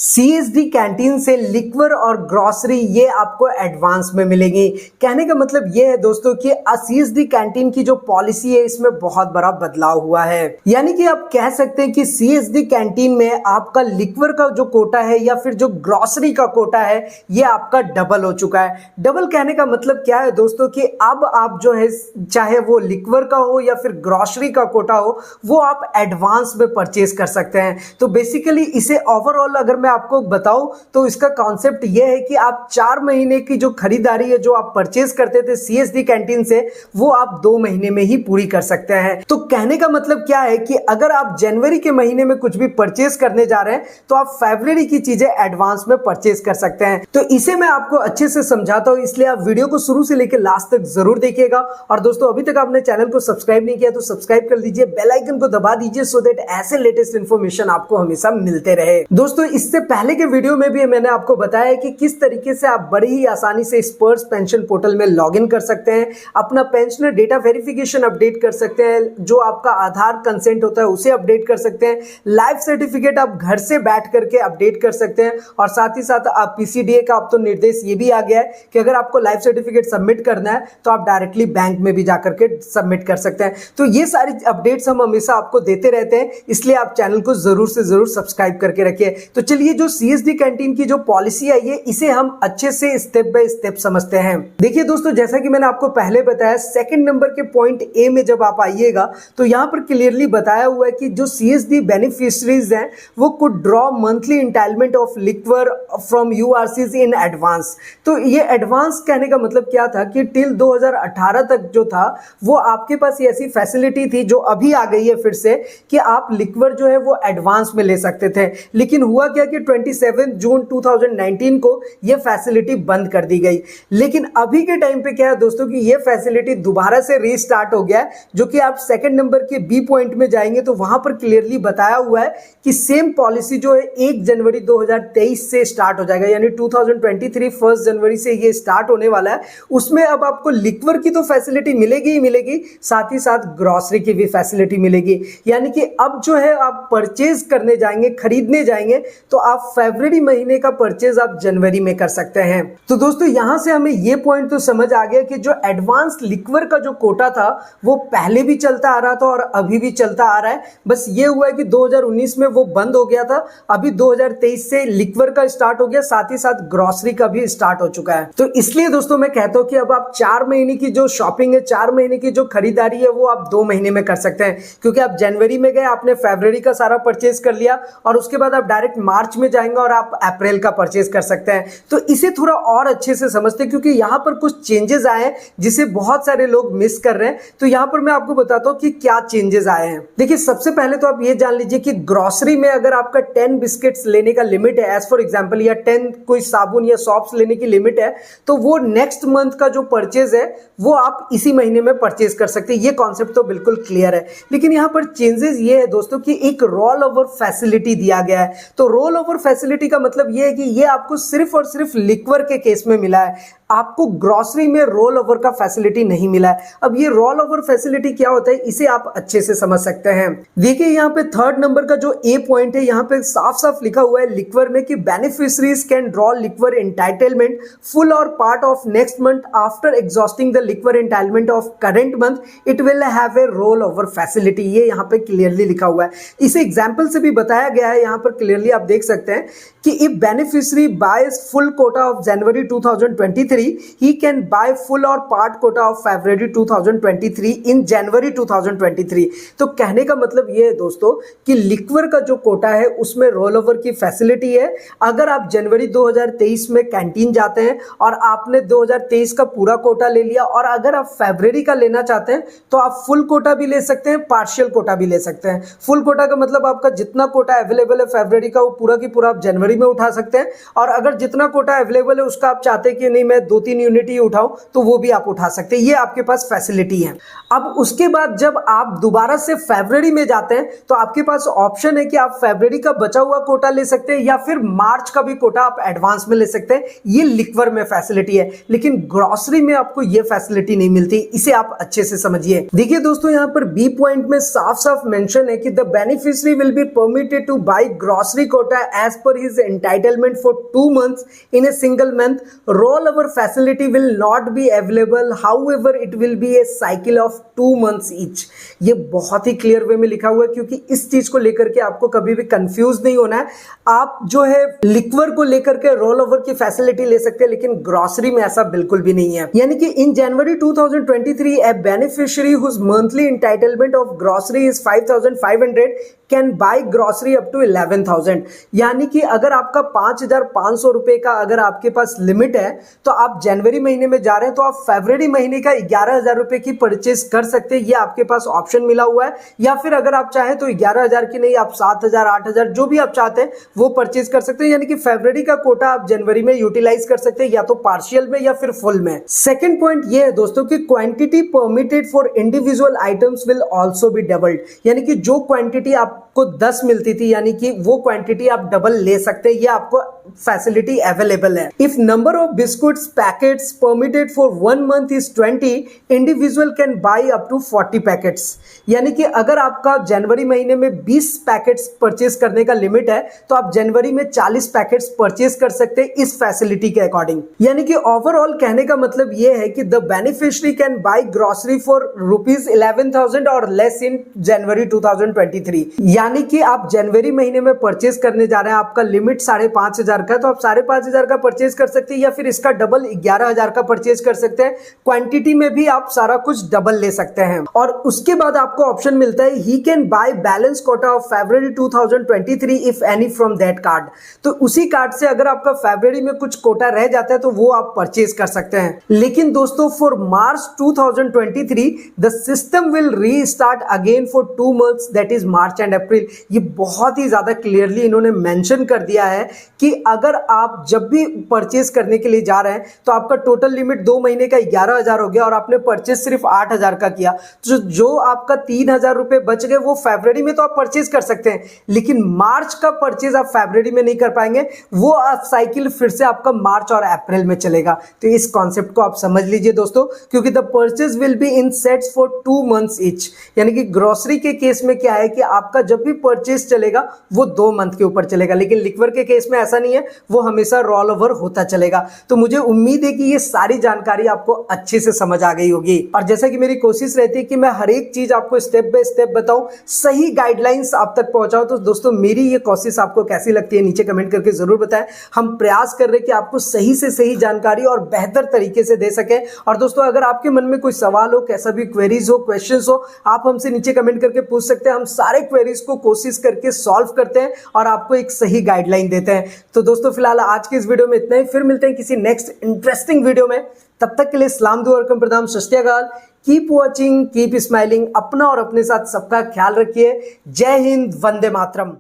CSD canteen से liquor और grocery ये आपको एडवांस में मिलेगी। कहने का मतलब ये है दोस्तों कि सीएसडी कैंटीन की जो पॉलिसी है इसमें बहुत बड़ा बदलाव हुआ है। यानी कि आप कह सकते हैं कि सीएसडी कैंटीन में आपका लिक्वर का जो कोटा है या फिर जो ग्रोसरी का कोटा है ये आपका डबल हो चुका है। डबल कहने का मतलब क्या है दोस्तों कि अब आप जो है चाहे वो लिक्वर का हो या फिर ग्रोसरी का कोटा हो वो आप एडवांस में परचेज कर सकते हैं। तो बेसिकली इसे ओवरऑल अगर मैं आपको बताऊं तो इसका कॉन्सेप्ट यह है कि आप 4 महीने की जो खरीदारी है जो आप परचेज करते थे सीएसडी कैंटीन से वो आप 2 महीने में ही पूरी कर सकते हैं। तो कहने का मतलब क्या है कि अगर आप जनवरी के महीने में कुछ भी परचेज करने जा रहे हैं तो आप फरवरी की चीजें एडवांस में परचेज कर सकते हैं। तो इसे मैं आपको अच्छे से समझाता हूं, इसलिए आप वीडियो को शुरू से लेकर लास्ट तक जरूर देखिएगा। और दोस्तों अभी तक आपने चैनल को सब्सक्राइब नहीं किया तो सब्सक्राइब कर लीजिए, बेल आइकन को दबा दीजिए सो दैट ऐसे लेटेस्ट इंफॉर्मेशन आपको हमेशा मिलते रहे। दोस्तों इससे पहले के वीडियो में भी मैंने आपको बताया कि किस तरीके से आप बड़ी ही आसानी से स्पर्स पेंशन पोर्टल में लॉगिन कर सकते हैं, अपना पेंशनर डेटा वेरिफिकेशन अपडेट कर सकते हैं, जो आपका आधार कंसेंट होता है उसे अपडेट कर सकते हैं, लाइफ सर्टिफिकेट आप घर से बैठ करके अपडेट कर सकते हैं। और साथ ही साथ आप पीसीडीए का अब तो निर्देश ये भी आ गया है कि अगर आपको लाइफ सर्टिफिकेट सबमिट करना है तो आप डायरेक्टली बैंक में भी जाकर के सबमिट कर सकते हैं। तो ये सारी अपडेट्स हम हमेशा आपको देते रहते हैं, इसलिए आप चैनल को जरूर से जरूर सब्सक्राइब करके रखिए। तो चलिए जो सीएसडी कैंटीन की जो पॉलिसी है ये इसे हम अच्छे से स्टेप बाय स्टेप समझते हैं। देखिए दोस्तों जैसा कि मैंने आपको पहले बताया, सेकंड नंबर के पॉइंट ए में जब आप आइएगा तो यहां पर क्लियरली बताया हुआ है कि जो सीएसडी बेनिफिशियरीज हैं वो could draw monthly entitlement of liquor from URCs in advance. तो ये एडवांस कहने का मतलब क्या था कि टिल 2018 तक जो था वो आपके पास ये ऐसी फैसिलिटी थी जो अभी आ गई है फिर से कि आप लिक्वर जो है वो एडवांस में ले सकते थे। लेकिन हुआ क्या कि 27 जून 2019 को ये फैसिलिटी बंद कर दी गई। लेकिन अभी के टाइम पे क्या है दोस्तों कि ये फैसिलिटी दोबारा से रीस्टार्ट हो गया है, जो कि आप सेकंड नंबर के बी पॉइंट में जाएंगे तो वहां पर क्लियरली बताया हुआ है कि सेम पॉलिसी जो है 1 जनवरी 2023 से स्टार्ट हो जाएगा, यानी 2023 1 जनवरी से ये स्टार्ट होने वाला है। उसमें अब आपको लिक्वर की तो फैसिलिटी मिलेगी ही मिलेगी, साथ ही साथ ग्रोसरी की भी फैसिलिटी मिलेगी। यानी कि अब जो है आप परचेज करने जाएंगे, खरीदने जाएंगे तो आप फरवरी महीने का परचेज आप जनवरी में कर सकते हैं। तो दोस्तों यहां से हमें ये पॉइंट तो समझ आ गया कि जो एडवांस लिक्वर का जो कोटा था वो पहले भी चलता आ रहा था और अभी भी चलता आ रहा है। बस ये हुआ है कि 2019 में वो बंद हो गया था, अभी 2023 से लिक्वर का स्टार्ट हो गया, साथ ही साथ ग्रोसरी का भी स्टार्ट हो चुका है। तो इसलिए दोस्तों मैं कहता हूं कि अब आप 4 महीने की जो शॉपिंग है, 4 महीने की जो खरीदारी है वो आप 2 महीने में कर सकते हैं। क्योंकि आप जनवरी में गए, आपने फरवरी का सारा परचेज कर लिया और उसके बाद आप डायरेक्ट मार्च में जाएंगे और आप अप्रैल का परचेज कर सकते हैं। तो इसे थोड़ा और अच्छे से समझते हैं क्योंकि यहां पर कुछ चेंजेस आए हैं जिसे बहुत सारे लोग मिस कर रहे हैं। तो यहां पर मैं आपको बताता हूं कि क्या चेंजेस आए हैं। देखिए सबसे पहले तो आप ये जान लीजिए कि ग्रोसरी में अगर आपका 10 बिस्किट्स लेने का लिमिट है एज फॉर एग्जांपल, या 10 कोई साबुन या सॉप्स लेने की लिमिट है, तो वो नेक्स्ट मंथ का जो परचेज है वो आप इसी महीने में परचेज कर सकते हैं। ये कॉन्सेप्ट तो बिल्कुल क्लियर है। लेकिन यहां पर चेंजेस ये है दोस्तों कि एक रोल ओवर फैसिलिटी दिया गया है। तो रोल ओवर फैसिलिटी का मतलब ये है कि ये आपको सिर्फ और सिर्फ लिक्वर के केस में मिला है, आपको ग्रोसरी में रोल ओवर का फैसिलिटी नहीं मिला है। अब ये रोल ओवर फैसिलिटी क्या होता है इसे आप अच्छे से समझ सकते हैं। देखिए यहाँ पे थर्ड नंबर का जो ए पॉइंट है यहाँ पे साफ साफ लिखा हुआ है लिक्वर में कि beneficiaries can draw liquor entitlement full or part of next month after exhausting the liquor entitlement of current month, it will have a roll over facility. ये यहाँ पे क्लियरली लिखा हुआ है, इसे एग्जाम्पल से भी बताया गया है। यहाँ पर क्लियरली आप देख सकते हैं कि if beneficiary boys full Kota of January 2023 he can buy full or part quota of February 2023 in January 2023। तो कहने का मतलब ये है दोस्तों कि लिक्वर का जो कोटा है उसमें रोल ओवर की फैसिलिटी है। अगर आप जनवरी 2023 में कैंटीन जाते हैं और आपने 2023 का पूरा कोटा ले लिया और अगर आप फरवरी का लेना चाहते हैं तो आप फुल कोटा भी ले सकते हैं, पार्शियल कोटा भी ले सकते हैं। फुल कोटा का मतलब आपका जितना कोटा अवेलेबल है फरवरी का वो पूरा की पूरा आप जनवरी में उठा सकते हैं, और अगर जितना कोटा अवेलेबल है उसका आप चाहते हैं कि नहीं मैं 2-3 यूनिट ही उठाओ तो वो भी आप उठा सकते हैं, ये आपके पास फैसिलिटी है। अब उसके बाद जब आप दोबारा से फरवरी में जाते हैं तो आपके पास ऑप्शन है कि आप फरवरी का बचा हुआ कोटा ले सकते हैं या फिर मार्च का भी कोटा आप एडवांस में ले सकते हैं। ये लिक्वर में फैसिलिटी है, लेकिन ग्रोसरी में आपको ये फैसिलिटी नहीं मिलती, इसे आप अच्छे से समझिए। देखिए दोस्तों, यहां पर बी पॉइंट में साफ साफ मेंशन है कि the beneficiary will be permitted to buy grocery quota as per his entitlement for 2 months in a single month. Rollover facility will not be available, however it will be a cycle of 2 months each. ये बहुत ही clear way में लिखा हुआ है, क्योंकि इस चीज को लेकर के आपको कभी भी कंफ्यूज नहीं होना है। आप जो है लिक्वर को लेकर के रोल ओवर की फैसिलिटी ले सकते हैं, लेकिन ग्रोसरी में ऐसा बिल्कुल भी नहीं है। यानी कि इन जनवरी 2023 a beneficiary whose monthly entitlement of grocery is 5,500 can buy grocery up to 11,000। यानी कि अगर आपका 5,500 रुपए का अगर आपके पास लिमिट है तो आप जनवरी महीने में जा रहे हैं तो आप फरवरी महीने का 11,000 रुपए की परचेज कर सकते हैं, ये आपके पास ऑप्शन मिला हुआ है। या फिर अगर आप चाहें तो 11,000 की नहीं, आप 7,000 8,000 जो भी आप चाहते हैं वो परचेज कर सकते हैं। यानी कि फरवरी का कोटा आप जनवरी में यूटिलाइज कर सकते हैं, या तो पार्शियल में या फिर फुल में। सेकेंड पॉइंट ये है दोस्तों कि quantity permitted for individual items will also be doubled. यानी कि जो क्वांटिटी आपको 10 मिलती थी, यानी कि वो क्वांटिटी आप डबल ले सकते हैं, ये आपको फैसिलिटी अवेलेबल है। If number of biscuits packets permitted for 1 month is 20, individual can buy up to 40 packets. यानी कि अगर आपका जनवरी महीने में 20 पैकेट्स परचेज करने का लिमिट है तो आप जनवरी में 40 पैकेट्स परचेज कर सकते हैं इस फैसिलिटी के अकॉर्डिंग। यानी कि ओवरऑल कहने का मतलब ये है कि the beneficiary can buy grocery for ₹11,000 और लेस इन जनवरी 2023। यानी कि आप जनवरी महीने में परचेज करने जा रहे हैं, आपका लिमिट 5,500 का, तो आप 5,500 का परचेज कर सकते हैं, या फिर इसका डबल 11,000 का परचेज कर सकते हैं। क्वांटिटी में भी आप सारा कुछ डबल ले सकते हैं। और उसके बाद आपको ऑप्शन मिलता है he can by balance Kota of February 2023 if any from that card. तो उसी कार्ड से अगर आपका फरवरी में कुछ कोटा रह जाता है तो वो आप परचेज कर सकते हैं। लेकिन दोस्तों for March 2023 the system will restart again for 2 months, that is March and April. ये बहुत ही ज्यादा क्लियरली इन्होंने मेंशन कर दिया है कि अगर आप जब भी परचेज करने के लिए जा रहे हैं तो आपका टोटल लिमिट 2 महीने का 11,000 हो गया और आपने परचेज सिर्फ 8,000 का किया, तो जो आपका 3,000 रुपए बच गए वो फरवरी में तो आप परचेज कर सकते हैं, लेकिन मार्च का परचेज आप फरवरी में नहीं कर पाएंगे। वो आप साइकिल फिर से आपका मार्च और अप्रैल में चलेगा। तो इस कॉन्सेप्ट को आप समझ लीजिए दोस्तों, क्योंकि the purchase will be in sets for 2 months each. यानी कि ग्रोसरी के केस में क्या है कि आपका जब भी परचेज चलेगा वो 2 मंथ के ऊपर चलेगा, लेकिन लिक्वर के केस में ऐसा नहीं है, वो हमेशा रोल ओवर होता चलेगा। तो मुझे उम्मीद है कि ये सारी जानकारी आपको अच्छे से समझ आ गई होगी। और जैसा कि मेरी कोशिश रहती है कि मैं हर एक चीज आपको स्टेप बाय स्टेप बताऊं, सही गाइडलाइंस आप तक पहुंचाऊं, तो दोस्तों मेरी ये कोशिश आपको कैसी लगती है नीचे कमेंट करके जरूर बताएं। हम प्रयास कर रहे हैं कि आपको सही से सही जानकारी और बेहतर तरीके से दे सके। और दोस्तों अगर आपके मन में कोई सवाल हो, कैसा भी क्वेरीज हो, क्वेश्चंस हो, आप हमसे नीचे कमेंट करके पूछ सकते हैं। हम सारे क्वेरीज को कोशिश करके सॉल्व करते हैं और आपको एक सही गाइडलाइन देते हैं। तो दोस्तों फिलहाल आज के इस वीडियो में इतना ही, फिर मिलते हैं किसी नेक्स्ट इंटरेस्टिंग वीडियो में। तब तक के लिए सलाम दुआ और प्रणाम, सत श्री अकाल। Keep watching, keep smiling. अपना और अपने साथ सबका ख्याल रखिए। जय हिंद, वंदे मातरम।